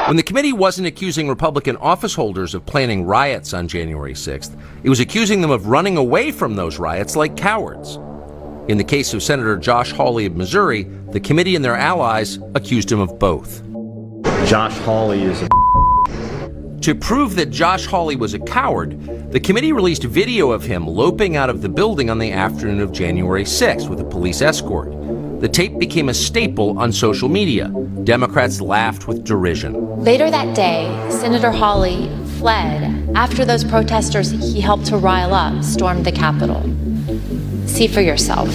When the committee wasn't accusing Republican office holders of planning riots on January 6th, it was accusing them of running away from those riots like cowards. In the case of Senator Josh Hawley of Missouri, the committee and their allies accused him of both. Josh Hawley is a To prove that Josh Hawley was a coward, the committee released video of him loping out of the building on the afternoon of January 6th with a police escort. The tape became a staple on social media. Democrats laughed with derision. Later that day, Senator Hawley fled after those protesters he helped to rile up stormed the Capitol. See for yourself.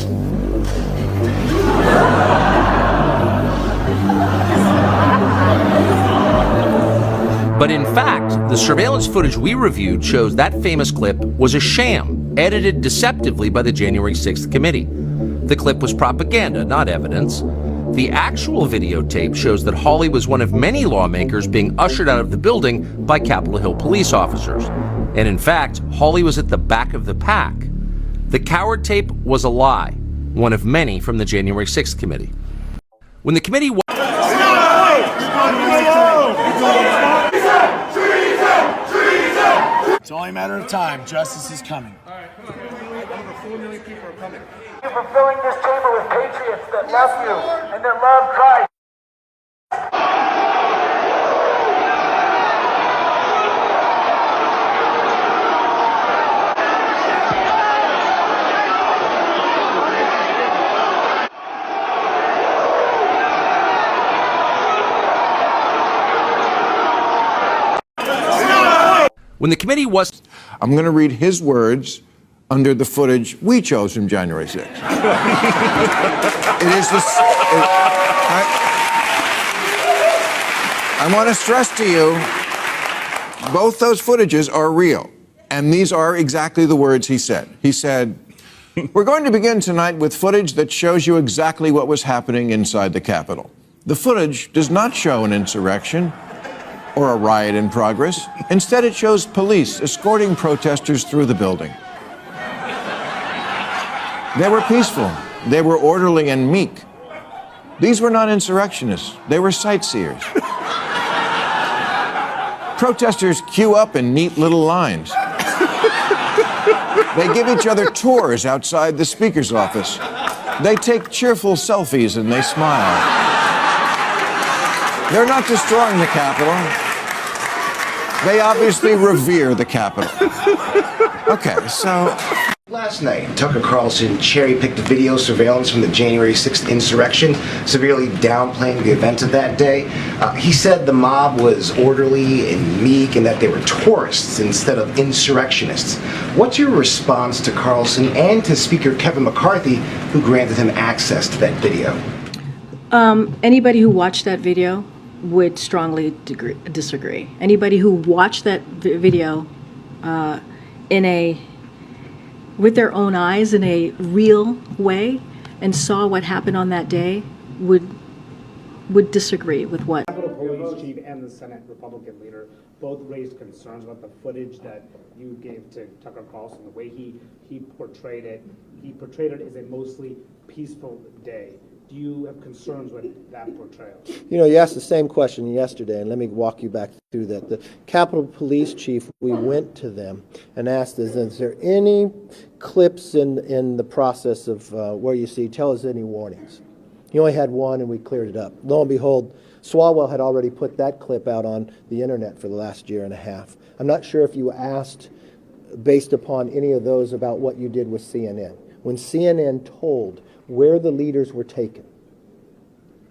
But in fact, the surveillance footage we reviewed shows that famous clip was a sham, edited deceptively by the January 6th committee. The clip was propaganda, not evidence. The actual videotape shows that Hawley was one of many lawmakers being ushered out of the building by Capitol Hill police officers. And in fact, Hawley was at the back of the pack. The coward tape was a lie, one of many from the January 6th committee. When the committee It's only a matter of time. Justice is coming. All right, come on. Over 4 million people are coming. Thank you for filling this chamber with patriots that love you and that love Christ. When the committee was... I'm going to read his words under the footage we chose from January 6th. It is this... I want to stress to you, both those footages are real. And these are exactly the words he said. He said, "We're going to begin tonight with footage that shows you exactly what was happening inside the Capitol. The footage does not show an insurrection or a riot in progress. Instead, it shows police escorting protesters through the building. They were peaceful. They were orderly and meek. These were not insurrectionists. They were sightseers. Protesters queue up in neat little lines. They give each other tours outside the Speaker's office. They take cheerful selfies and they smile. They're not destroying the Capitol. They obviously revere the Capitol." Okay, so... Last night, Tucker Carlson cherry-picked video surveillance from the January 6th insurrection, severely downplaying the event of that day. He said the mob was orderly and meek and that they were tourists instead of insurrectionists. What's your response to Carlson and to Speaker Kevin McCarthy, who granted him access to that video? Anybody who watched that video would strongly disagree. Anybody who watched that video with their own eyes in a real way and saw what happened on that day would disagree with what. The Capitol Police Chief and the Senate Republican leader both raised concerns about the footage that you gave to Tucker Carlson, the way he portrayed it. He portrayed it as a mostly peaceful day. Do you have concerns with that portrayal? You know, you asked the same question yesterday, and let me walk you back through that. The Capitol Police Chief, we went to them and asked, is there any clips in the process of where you see, tell us any warnings? He only had one, and we cleared it up. Lo and behold, Swalwell had already put that clip out on the internet for the last year and a half. I'm not sure if you asked, based upon any of those, about what you did with CNN. When CNN told where the leaders were taken,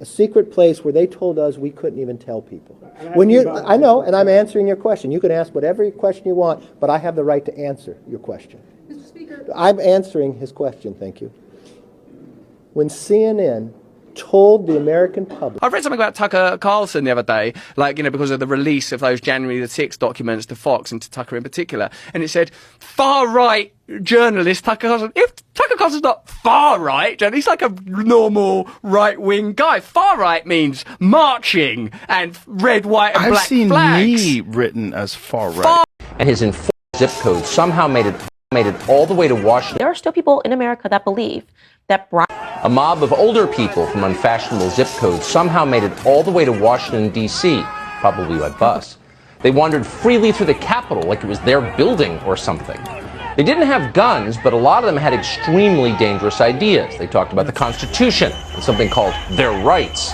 a secret place where they told us we couldn't even tell people. I know, and I'm answering your question. You can ask whatever question you want, but I have the right to answer your question. Mr. Speaker, I'm answering his question, thank you. When CNN told the American public... I've read something about Tucker Carlson the other day, because of the release of those January the 6th documents to Fox and to Tucker in particular, and it said, far-right journalist Tucker Carlson. If Tucker Carlson's not far-right, he's like a normal right-wing guy. Far-right means marching and red, white, and black flags. I've seen me written as far-right. And his enforced zip code somehow made it all the way to Washington. There are still people in America that believe that A mob of older people from unfashionable zip codes somehow made it all the way to Washington, D.C. probably by bus. They wandered freely through the Capitol like it was their building or something. They didn't have guns, but a lot of them had extremely dangerous ideas. They talked about the Constitution and something called their rights.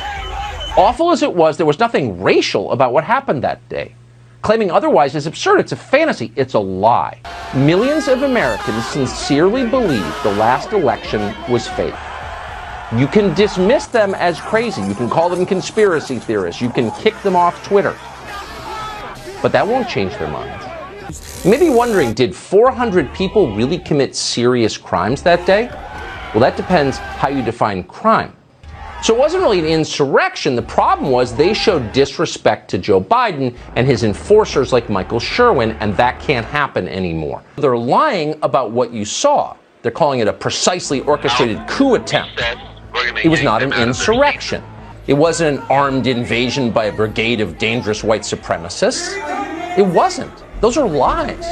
Awful as it was, there was nothing racial about what happened that day. Claiming otherwise is absurd. It's a fantasy. It's a lie. Millions of Americans sincerely believe the last election was fake. You can dismiss them as crazy. You can call them conspiracy theorists. You can kick them off Twitter. But that won't change their minds. You may be wondering, did 400 people really commit serious crimes that day? Well, that depends how you define crime. So it wasn't really an insurrection. The problem was they showed disrespect to Joe Biden and his enforcers like Michael Sherwin, and that can't happen anymore. They're lying about what you saw. They're calling it a precisely orchestrated coup attempt. It was not an insurrection. It wasn't an armed invasion by a brigade of dangerous white supremacists. It wasn't. Those are lies.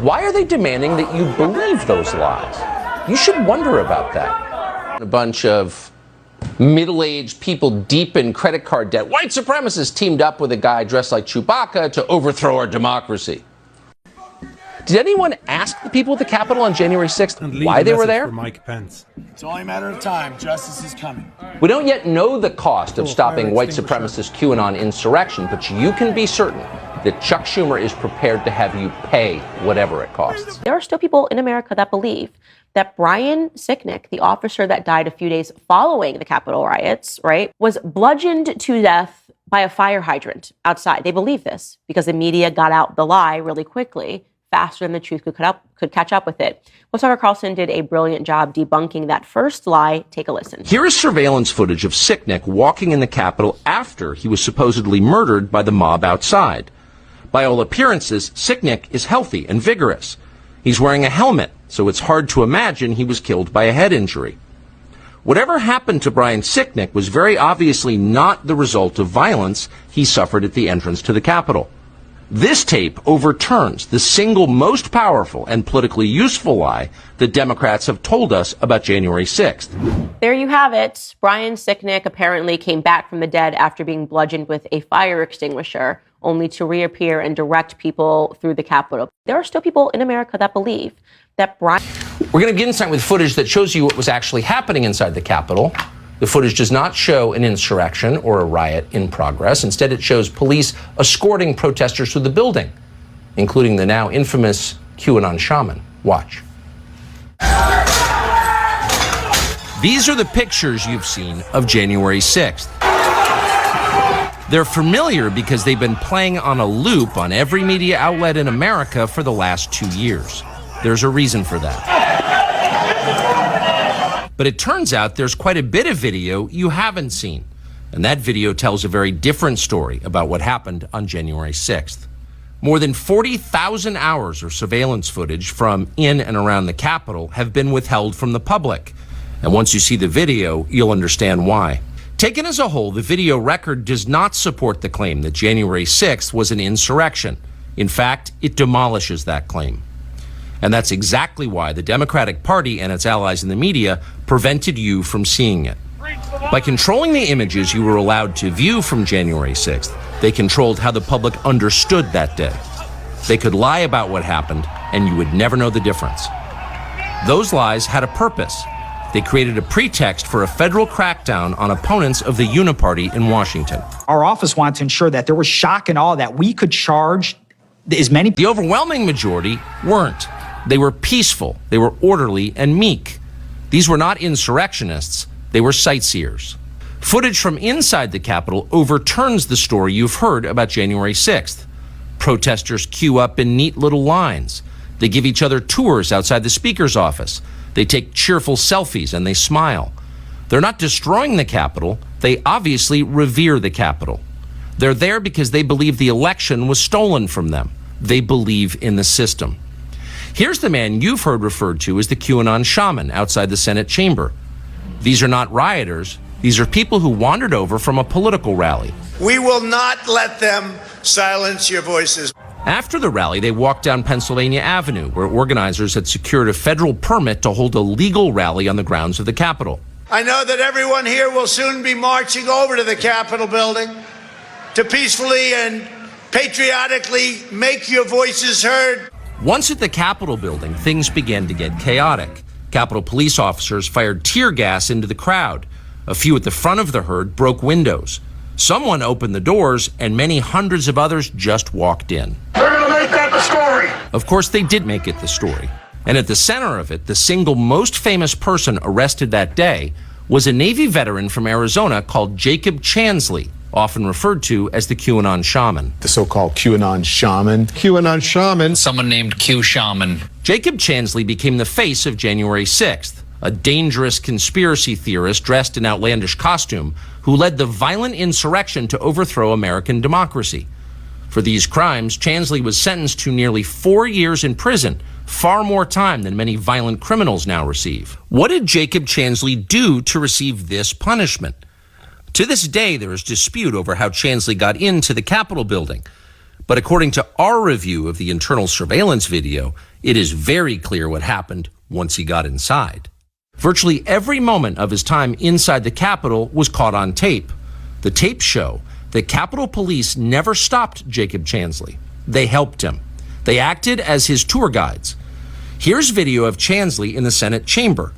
Why are they demanding that you believe those lies? You should wonder about that. A bunch of middle-aged people deep in credit card debt. White supremacists teamed up with a guy dressed like Chewbacca to overthrow our democracy. Did anyone ask the people at the Capitol on January 6th why they were there? Mike Pence. It's only a matter of time. Justice is coming. We don't yet know the cost of stopping white supremacist QAnon insurrection, but you can be certain that Chuck Schumer is prepared to have you pay whatever it costs. There are still people in America that believe that Brian Sicknick, the officer that died a few days following the Capitol riots, right, was bludgeoned to death by a fire hydrant outside. They believe this because the media got out the lie really quickly, faster than the truth could catch up with it. Well, Tucker Carlson did a brilliant job debunking that first lie. Take a listen. Here is surveillance footage of Sicknick walking in the Capitol after he was supposedly murdered by the mob outside. By all appearances, Sicknick is healthy and vigorous. He's wearing a helmet, so it's hard to imagine he was killed by a head injury. Whatever happened to Brian Sicknick was very obviously not the result of violence he suffered at the entrance to the Capitol. This tape overturns the single most powerful and politically useful lie that Democrats have told us about January 6th. There you have it. Brian Sicknick apparently came back from the dead after being bludgeoned with a fire extinguisher, only to reappear and direct people through the Capitol. There are still people in America that believe that Brian... We're going to begin tonight with footage that shows you what was actually happening inside the Capitol. The footage does not show an insurrection or a riot in progress. Instead, it shows police escorting protesters through the building, including the now infamous QAnon shaman. Watch. These are the pictures you've seen of January 6th. They're familiar because they've been playing on a loop on every media outlet in America for the last 2 years. There's a reason for that. But it turns out there's quite a bit of video you haven't seen. And that video tells a very different story about what happened on January 6th. More than 40,000 hours of surveillance footage from in and around the Capitol have been withheld from the public. And once you see the video, you'll understand why. Taken as a whole, the video record does not support the claim that January 6th was an insurrection. In fact, it demolishes that claim. And that's exactly why the Democratic Party and its allies in the media prevented you from seeing it. By controlling the images you were allowed to view from January 6th, they controlled how the public understood that day. They could lie about what happened, and you would never know the difference. Those lies had a purpose. They created a pretext for a federal crackdown on opponents of the Uniparty in Washington. Our office wanted to ensure that there was shock and awe, that we could charge as many. The overwhelming majority weren't. They were peaceful, they were orderly and meek. These were not insurrectionists, they were sightseers. Footage from inside the Capitol overturns the story you've heard about January 6th. Protesters queue up in neat little lines. They give each other tours outside the Speaker's office. They take cheerful selfies and they smile. They're not destroying the Capitol, they obviously revere the Capitol. They're there because they believe the election was stolen from them. They believe in the system. Here's the man you've heard referred to as the QAnon shaman outside the Senate chamber. These are not rioters. These are people who wandered over from a political rally. We will not let them silence your voices. After the rally, they walked down Pennsylvania Avenue, where organizers had secured a federal permit to hold a legal rally on the grounds of the Capitol. I know that everyone here will soon be marching over to the Capitol building. to peacefully and patriotically make your voices heard. Once at the Capitol building, things began to get chaotic. Capitol police officers fired tear gas into the crowd. A few at the front of the herd broke windows. Someone opened the doors, and many hundreds of others just walked in. They're going to make that the story. Of course, they did make it the story. And at the center of it, the single most famous person arrested that day was a Navy veteran from Arizona called Jacob Chansley, often referred to as the QAnon shaman. The so-called QAnon shaman. QAnon shaman. Someone named Q Shaman. Jacob Chansley became the face of January 6th, a dangerous conspiracy theorist dressed in outlandish costume who led the violent insurrection to overthrow American democracy. For these crimes, Chansley was sentenced to nearly 4 years in prison, far more time than many violent criminals now receive. What did Jacob Chansley do to receive this punishment? To this day, there is dispute over how Chansley got into the Capitol building. But according to our review of the internal surveillance video, it is very clear what happened once he got inside. Virtually every moment of his time inside the Capitol was caught on tape. The tapes show that Capitol Police never stopped Jacob Chansley. They helped him. They acted as his tour guides. Here's video of Chansley in the Senate chamber.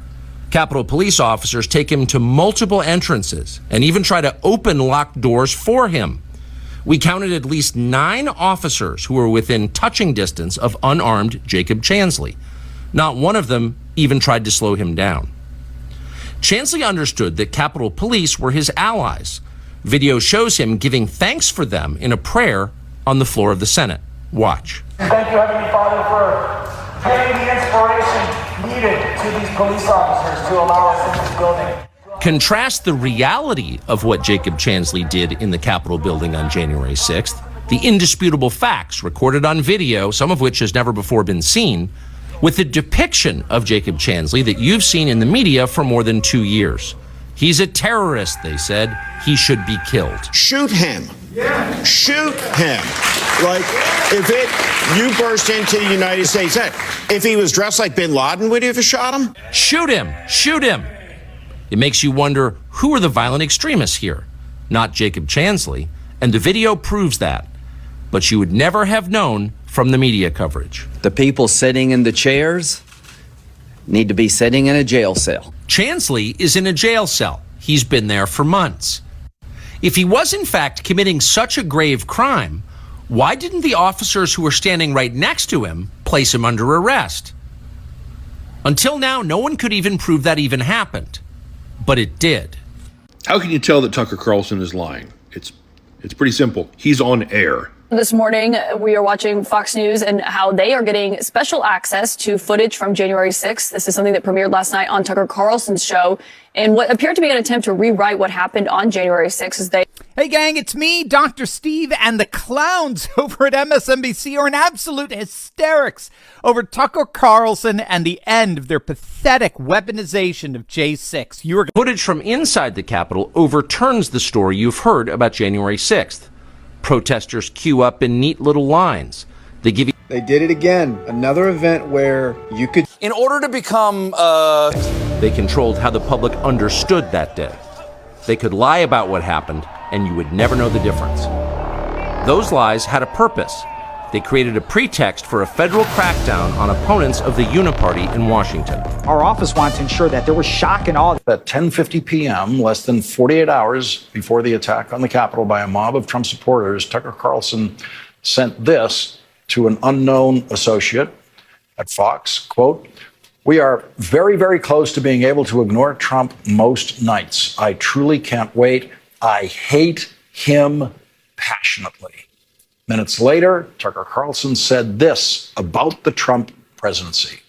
Capitol Police officers take him to multiple entrances and even try to open locked doors for him. We counted at least 9 officers who were within touching distance of unarmed Jacob Chansley. Not one of them even tried to slow him down. Chansley understood that Capitol Police were his allies. Video shows him giving thanks for them in a prayer on the floor of the Senate. Watch. Thank you, Heavenly Father, for giving the inspiration needed to these police officers to allow us in this building. Contrast the reality of what Jacob Chansley did in the Capitol building on January 6th, the indisputable facts recorded on video, some of which has never before been seen, with the depiction of Jacob Chansley that you've seen in the media for more than 2 years. He's a terrorist, they said. He should be killed. Shoot him. Yeah. Shoot him. Like, you burst into the United States, if he was dressed like bin Laden, would you have shot him? Shoot him. Shoot him. It makes you wonder, who are the violent extremists here? Not Jacob Chansley, and the video proves that. But you would never have known from the media coverage. The people sitting in the chairs need to be sitting in a jail cell. Chansley is in a jail cell. He's been there for months. If he was in fact committing such a grave crime, why didn't the officers who were standing right next to him place him under arrest? Until now, no one could even prove that even happened. But it did. How can you tell that Tucker Carlson is lying? It's pretty simple. He's on air. This morning, we are watching Fox News and how they are getting special access to footage from January 6th. This is something that premiered last night on Tucker Carlson's show. And what appeared to be an attempt to rewrite what happened on January 6th is they... Hey gang, it's me, Dr. Steve, and the clowns over at MSNBC are in absolute hysterics over Tucker Carlson and the end of their pathetic weaponization of J6. Footage from inside the Capitol overturns the story you've heard about January 6th. Protesters queue up in neat little lines. They did it again. Another event where you could... In order to become... They controlled how the public understood that day. They could lie about what happened, and you would never know the difference. Those lies had a purpose. They created a pretext for a federal crackdown on opponents of the Uniparty in Washington. Our office wanted to ensure that there was shock and awe. At 10:50 p.m., less than 48 hours before the attack on the Capitol by a mob of Trump supporters, Tucker Carlson sent this to an unknown associate at Fox, quote, "We are very, very close to being able to ignore Trump most nights. I truly can't wait. I hate him passionately." Minutes later, Tucker Carlson said this about the Trump presidency.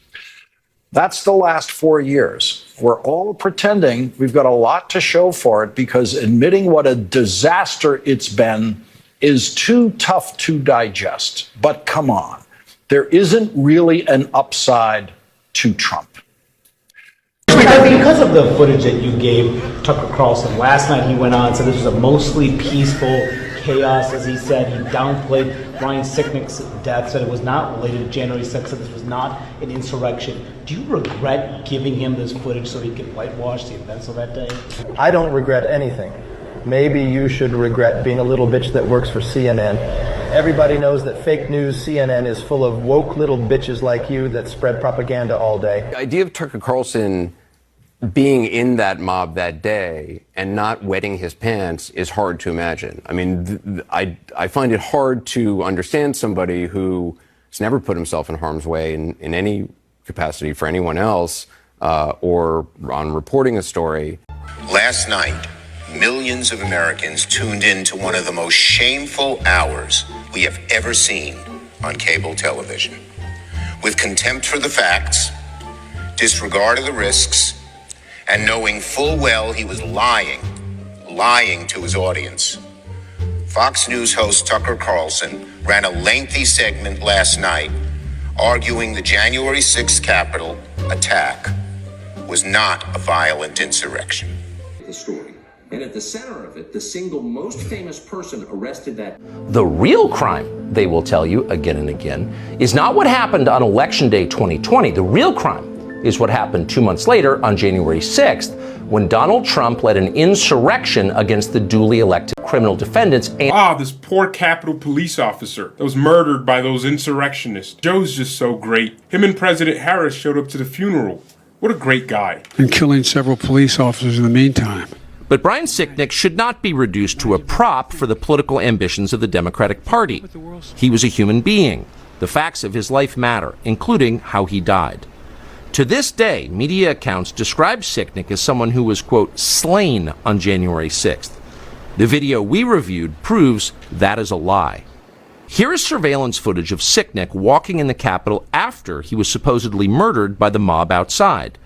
"That's the last 4 years. We're all pretending we've got a lot to show for it because admitting what a disaster it's been is too tough to digest. But come on, there isn't really an upside to Trump." Because of the footage that you gave Tucker Carlson last night, he went on and said this was a mostly peaceful chaos, as he said. He downplayed Brian Sicknick's death, said it was not related to January 6th, said this was not an insurrection. Do you regret giving him this footage so he could whitewash the events of that day? I don't regret anything. maybe you should regret being a little bitch that works for CNN. Everybody knows that fake news CNN is full of woke little bitches like you that spread propaganda all day. The idea of Tucker Carlson being in that mob that day and not wetting his pants is hard to imagine. I mean, I find it hard to understand somebody who has never put himself in harm's way in any capacity for anyone else or on reporting a story. Last night, millions of Americans tuned in to one of the most shameful hours we have ever seen on cable television. With contempt for the facts, disregard of the risks, and knowing full well he was lying to his audience, Fox News host Tucker Carlson ran a lengthy segment last night arguing the January 6th Capitol attack was not a violent insurrection. The story. And at the center of it, the single most famous person arrested that. The real crime, they will tell you again and again, is not what happened on Election Day 2020. The real crime is what happened 2 months later on January 6th, when Donald Trump led an insurrection against the duly elected criminal defendants. And this poor Capitol police officer that was murdered by those insurrectionists. Joe's just so great. Him and President Harris showed up to the funeral. What a great guy. And killing several police officers in the meantime. But Brian Sicknick should not be reduced to a prop for the political ambitions of the Democratic Party. He was a human being. The facts of his life matter, including how he died. To this day, media accounts describe Sicknick as someone who was, quote, slain on January 6th. The video we reviewed proves that is a lie. Here is surveillance footage of Sicknick walking in the Capitol after he was supposedly murdered by the mob outside.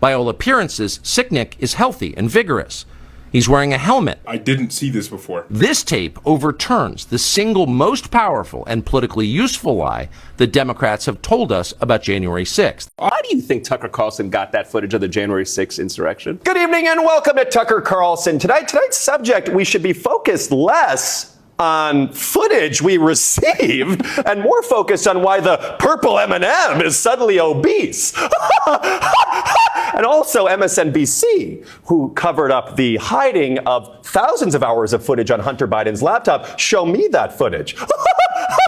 By all appearances, Sicknick is healthy and vigorous. He's wearing a helmet. I didn't see this before. This tape overturns the single most powerful and politically useful lie the Democrats have told us about January 6th. Why do you think Tucker Carlson got that footage of the January 6th insurrection? Good evening and welcome to Tucker Carlson. Tonight's subject, we should be focused less on footage we received and more focused on why the purple M&M is suddenly obese. And also MSNBC, who covered up the hiding of thousands of hours of footage on Hunter Biden's laptop. Show me that footage.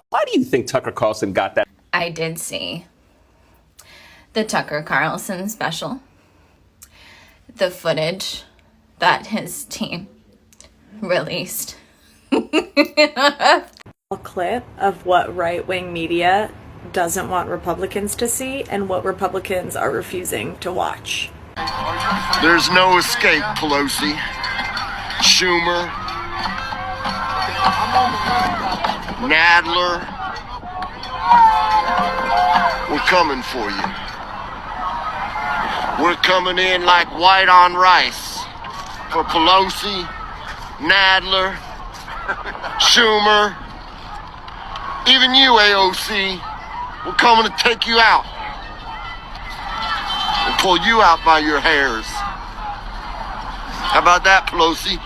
Why do you think Tucker Carlson got that? I did see the Tucker Carlson special, the footage that his team released. A clip of what right-wing media doesn't want Republicans to see and what Republicans are refusing to watch. There's no escape, Pelosi. Schumer. Nadler. We're coming for you. We're coming in like white on rice for Pelosi, Nadler, Schumer, even you, AOC. We're coming to take you out and pull you out by your hairs. How about that, Pelosi?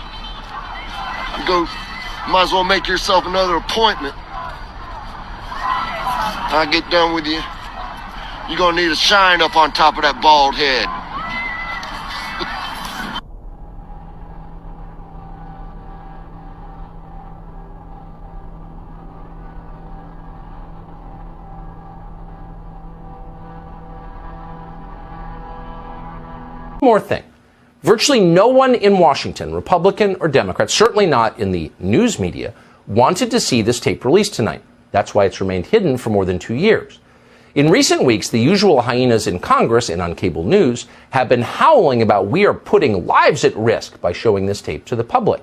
Might as well make yourself another appointment. I get done with you. You're gonna need a shine up on top of that bald head. More thing. Virtually no one in Washington, Republican or Democrat, certainly not in the news media, wanted to see this tape released tonight. That's why it's remained hidden for more than 2 years. In recent weeks, the usual hyenas in Congress and on cable news have been howling about we are putting lives at risk by showing this tape to the public.